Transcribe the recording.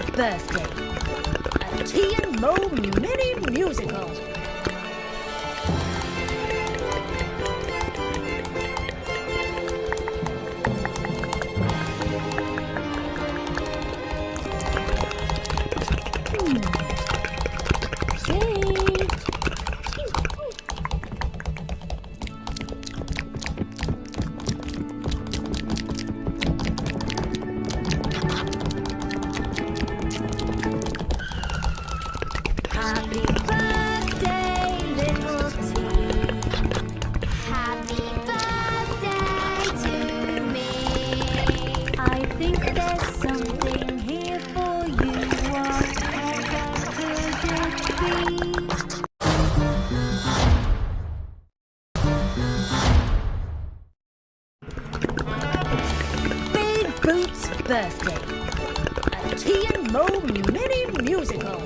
birthday. A Tea and Mo mini musical. Happy birthday, little Tea. Happy birthday to me. I think there's something here for you. Whatever could it be? Big Boots' birthday. A Tea and Mo mini musical.